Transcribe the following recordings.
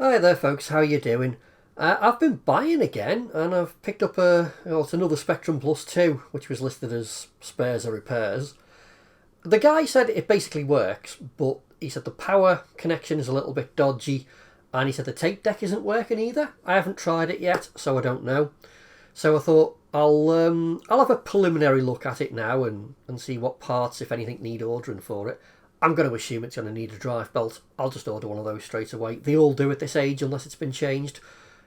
Hi there folks, how you doing? I've been buying again and I've picked up it's another Spectrum Plus 2 which was listed as spares or repairs. The guy said it basically works, but he said the power connection is a little bit dodgy and he said the tape deck isn't working either. I haven't tried it yet, so I don't know. So I thought I'll have a preliminary look at it now and see what parts, if anything, need ordering for it. I'm going to assume it's going to need a drive belt. I'll just order one of those straight away. They all do at this age unless it's been changed.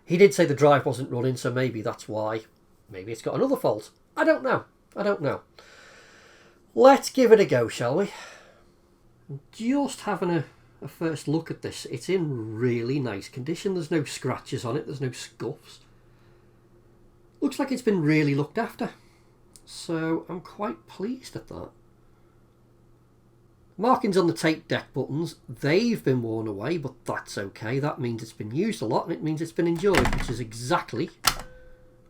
He did say the drive wasn't running, so maybe that's why. Maybe it's got another fault. I don't know. Let's give it a go, shall we? Just having a first look at this. It's in really nice condition. There's no scratches on it. There's no scuffs. Looks like it's been really looked after. So I'm quite pleased at that. Markings on the tape deck buttons, they've been worn away, but that's okay. That means it's been used a lot and it means it's been enjoyed, which is exactly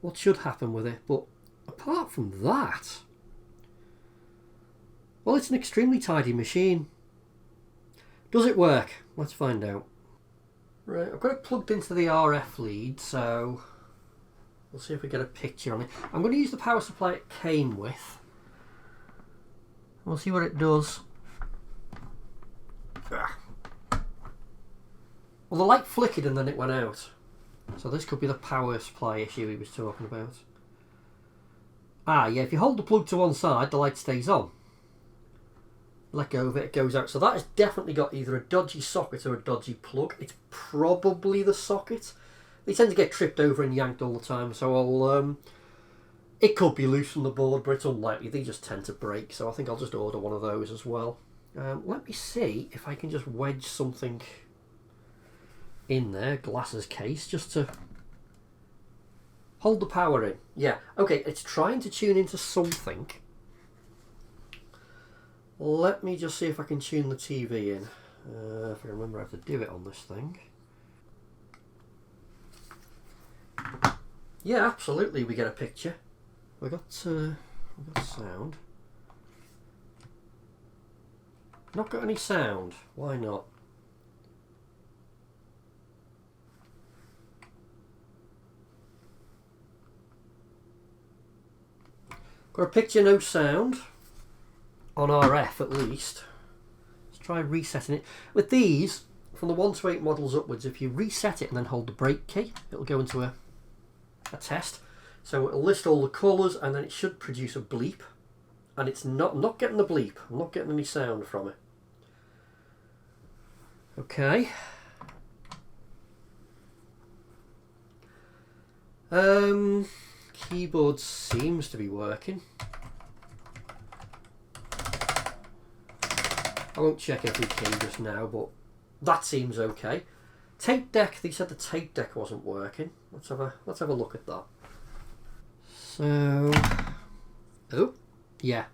what should happen with it. But apart from that, well, it's an extremely tidy machine. Does it work? Let's find out. Right, I've got it plugged into the RF lead, so we'll see if we get a picture on it. I'm going to use the power supply it came with. We'll see what it does. Well, the light flickered and then it went out. So this could be the power supply issue he was talking about. Ah, yeah, if you hold the plug to one side, the light stays on. Let go of it, it goes out. So that has definitely got either a dodgy socket or a dodgy plug. It's probably the socket. They tend to get tripped over and yanked all the time, so it could be loose from the board, but it's unlikely. They just tend to break, so I think I'll just order one of those as well. Let me see if I can just wedge something in there, glasses case, just to hold the power in. Yeah, okay, it's trying to tune into something. Let me just see if I can tune the TV in. If I remember how to do it on this thing. Yeah, absolutely, we get a picture. We got sound. Not got any sound. Why not? Got a picture, no sound. On RF at least. Let's try resetting it. With these, from the 1 to 8 models upwards, if you reset it and then hold the brake key, it'll go into a test. So it'll list all the colours and then it should produce a bleep. And it's not getting the bleep. I'm not getting any sound from it. Okay. Keyboard seems to be working. I won't check every key just now, but that seems okay. Tape deck, they said the tape deck wasn't working. Let's have a look at that. So, oh, yeah.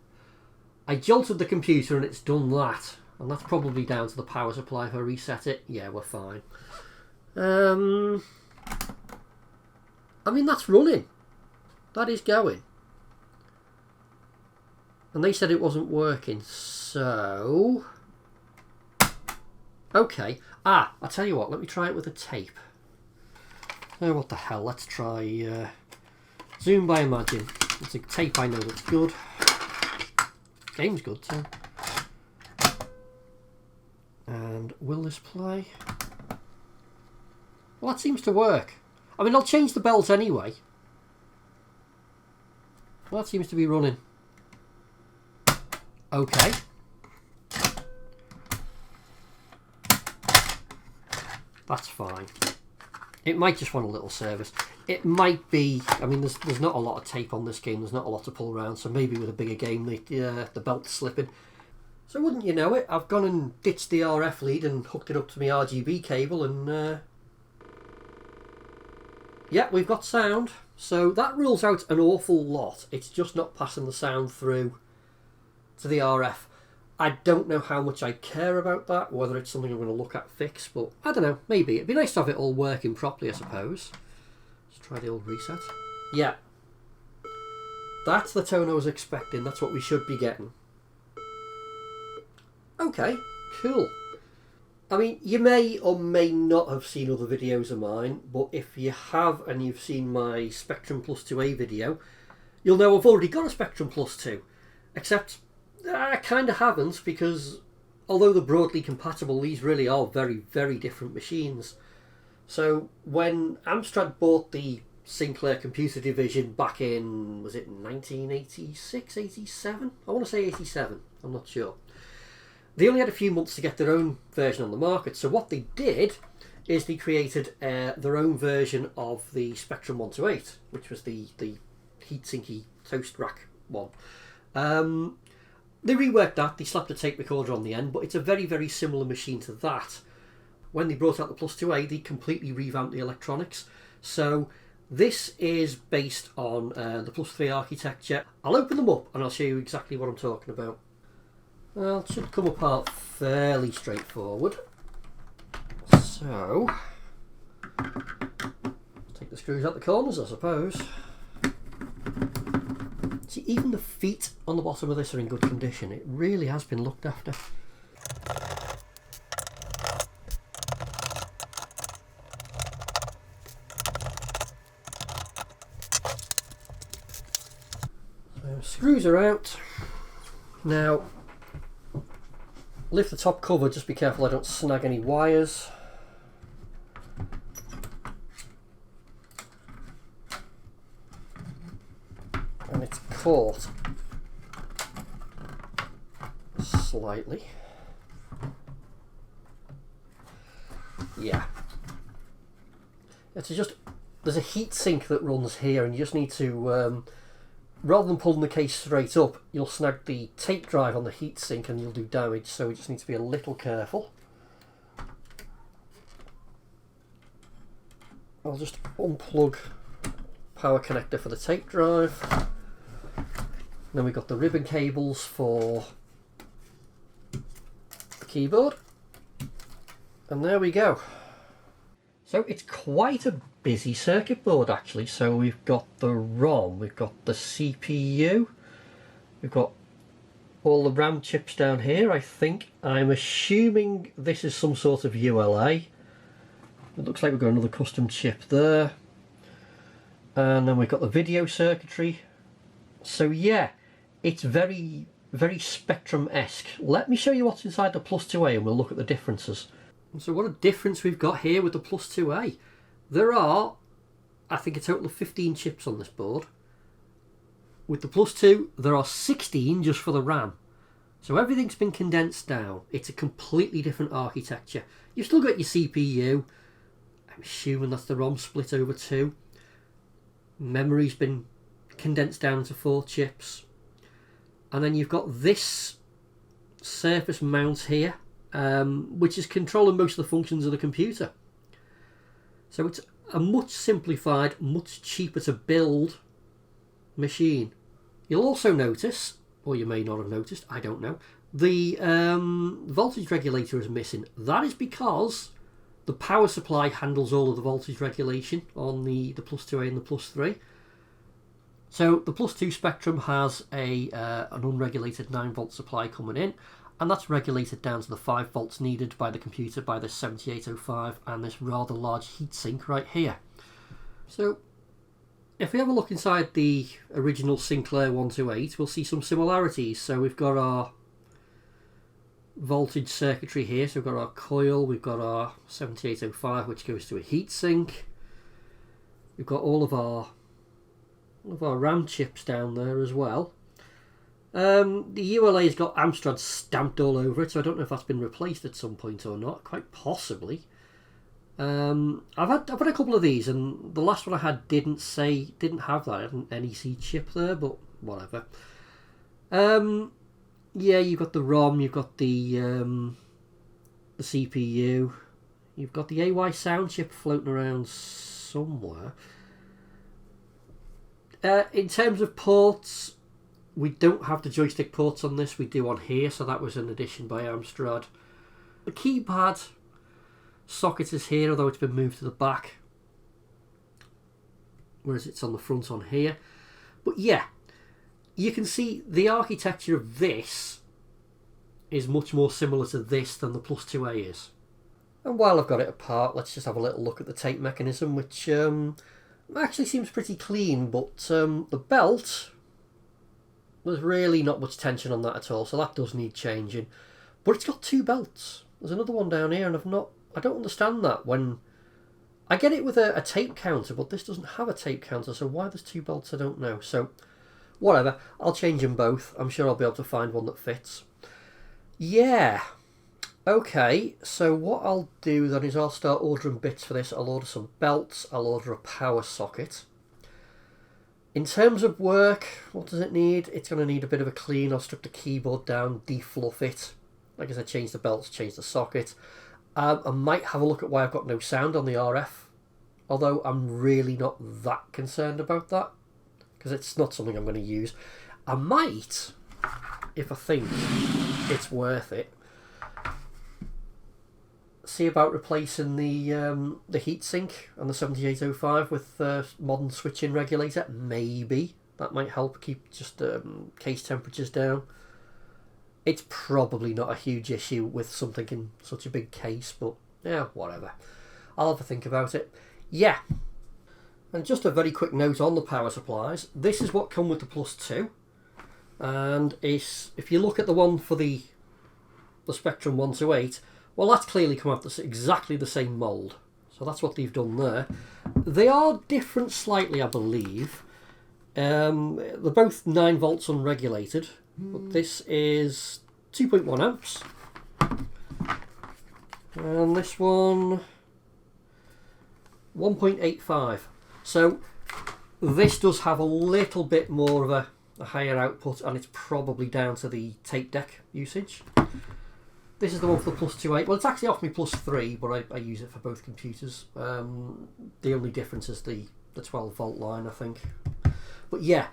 I jolted the computer and it's done that. And that's probably down to the power supply. If I reset it, yeah, we're fine. I mean, that's running. That is going. And they said it wasn't working, so... Okay. Ah, I'll tell you what, let me try it with a tape. Oh, what the hell, let's try Zoom by Imagine. It's a tape I know that's good. Game's good too. And will this play? Well, that seems to work. I mean, I'll change the belt anyway. Well, that seems to be running. Okay. That's fine. It might just want a little service. It might be, I mean, there's not a lot of tape on this game. There's not a lot to pull around. So maybe with a bigger game, the belt's slipping. So wouldn't you know it, I've gone and ditched the RF lead and hooked it up to my RGB cable and yeah, we've got sound. So that rules out an awful lot. It's just not passing the sound through to the RF. I don't know how much I care about that, whether it's something I'm going to look at fix, but I don't know, maybe. It'd be nice to have it all working properly, I suppose. Let's try the old reset. Yeah. That's the tone I was expecting. That's what we should be getting. Okay, cool. I mean, you may or may not have seen other videos of mine, but if you have and you've seen my Spectrum Plus 2A video, you'll know I've already got a Spectrum Plus 2. Except, I kind of haven't, because although they're broadly compatible, these really are very, very different machines. So when Amstrad bought the Sinclair computer division back in, was it 1986, 87? I want to say 87, I'm not sure. They only had a few months to get their own version on the market, so what they did is they created their own version of the Spectrum 128, which was the heat-sinky toast rack one. They reworked that, they slapped a tape recorder on the end, but it's a very, very similar machine to that. When they brought out the Plus 2A, they completely revamped the electronics. So this is based on the Plus 3 architecture. I'll open them up and I'll show you exactly what I'm talking about. Well, it should come apart fairly straightforward. So, take the screws out the corners, I suppose. See, even the feet on the bottom of this are in good condition. It really has been looked after. So, screws are out. Now, lift the top cover, just be careful I don't snag any wires. And it's caught slightly. Yeah. It's just, there's a heat sink that runs here, and you just need to, rather than pulling the case straight up, you'll snag the tape drive on the heat sink and you'll do damage, so you just need to be a little careful. I'll just unplug power connector for the tape drive. Then we've got the ribbon cables for the keyboard. And there we go. So it's quite a busy circuit board actually. So we've got the ROM, we've got the CPU, we've got all the RAM chips down here, I think. I'm assuming this is some sort of ULA. It looks like we've got another custom chip there. And then we've got the video circuitry. So yeah, it's very, very Spectrum-esque. Let me show you what's inside the Plus 2A and we'll look at the differences. So what a difference we've got here with the Plus 2A. There are, I think, a total of 15 chips on this board. With the Plus 2, there are 16 just for the RAM. So everything's been condensed down. It's a completely different architecture. You've still got your CPU. I'm assuming that's the ROM split over 2. Memory's been condensed down to 4 chips. And then you've got this surface mount here, which is controlling most of the functions of the computer. So it's a much simplified, much cheaper to build machine. You'll also notice, or you may not have noticed, I don't know, the voltage regulator is missing. That is because the power supply handles all of the voltage regulation on the Plus 2A and the Plus 3. So the Plus 2 Spectrum has an unregulated 9-volt supply coming in, and that's regulated down to the 5 volts needed by the computer by this 7805 and this rather large heatsink right here. So if we have a look inside the original Sinclair 128, we'll see some similarities. So we've got our voltage circuitry here, so we've got our coil, we've got our 7805 which goes to a heatsink, we've got all of our RAM chips down there as well. The ULA's got Amstrad stamped all over it, so I don't know if that's been replaced at some point or not. Quite possibly. I've had a couple of these, and the last one I had didn't have that. It had an NEC chip there, but whatever. Yeah, you've got the ROM, you've got the CPU, you've got the AY sound chip floating around somewhere. In terms of ports, we don't have the joystick ports on this, we do on here, so that was an addition by Amstrad. The keypad socket is here, although it's been moved to the back, whereas it's on the front on here. But yeah, you can see the architecture of this is much more similar to this than the Plus 2A is. And while I've got it apart, let's just have a little look at the tape mechanism, which actually seems pretty clean, but the belt, there's really not much tension on that at all, so that does need changing. But it's got 2 belts. There's another one down here, and I don't understand that. When I get it with a tape counter, but this doesn't have a tape counter, so why there's 2 belts I don't know. So whatever, I'll change them both. I'm sure I'll be able to find one that fits. Yeah, okay, so what I'll do then is I'll start ordering bits for this. I'll order some belts, I'll order a power socket. In terms of work, what does it need? It's going to need a bit of a clean. I'll strip the keyboard down, defluff it. Like I said, change the belts, change the socket. I might have a look at why I've got no sound on the RF. Although I'm really not that concerned about that, because it's not something I'm going to use. I might, if I think it's worth it, see about replacing the heatsink on the 7805 with modern switching regulator. Maybe that might help keep just case temperatures down. It's probably not a huge issue with something in such a big case, but yeah, whatever. I'll have a think about it. Yeah. And just a very quick note on the power supplies. This is what come with the Plus 2. And if you look at the one for the Spectrum 128, well, that's clearly come out exactly the same mould. So that's what they've done there. They are different slightly, I believe. They're both 9 volts unregulated, but this is 2.1 amps. And this one, 1.85. So this does have a little bit more of a higher output, and it's probably down to the tape deck usage. This is the one for the Plus 2.8. Well, it's actually off me Plus 3, but I use it for both computers. The only difference is the 12 volt line, I think. But yeah,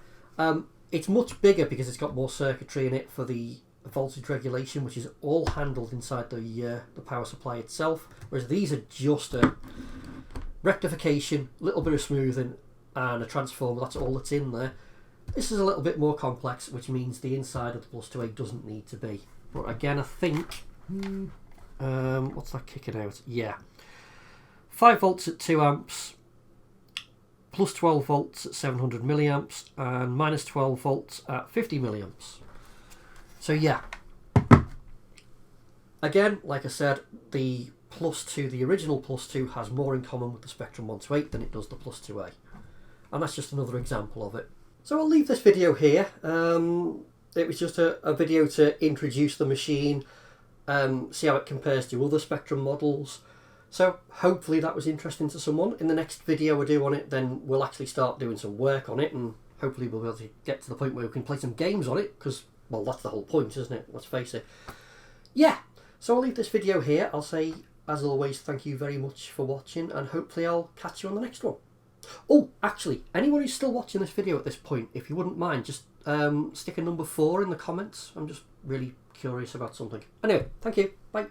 it's much bigger because it's got more circuitry in it for the voltage regulation, which is all handled inside the power supply itself. Whereas these are just a rectification, a little bit of smoothing, and a transformer. That's all that's in there. This is a little bit more complex, which means the inside of the Plus 2.8 doesn't need to be. But again, I think... what's that kicking out? Yeah. 5 volts at 2 amps, plus 12 volts at 700 milliamps, and minus 12 volts at 50 milliamps. So yeah. Again, like I said, the Plus 2, the original Plus 2, has more in common with the Spectrum 128 than it does the Plus 2A. And that's just another example of it. So I'll leave this video here. It was just a video to introduce the machine, see how it compares to other Spectrum models. So hopefully that was interesting to someone. In the next video I do on it, then we'll actually start doing some work on it, and hopefully we'll be able to get to the point where we can play some games on it, because, well, that's the whole point, isn't it? Let's face it. Yeah, so I'll leave this video here. I'll say, as always, thank you very much for watching, and hopefully I'll catch you on the next one. Oh, actually, anyone who's still watching this video at this point, if you wouldn't mind, just stick a number 4 in the comments. I'm just really curious about something. Anyway, thank you. Bye.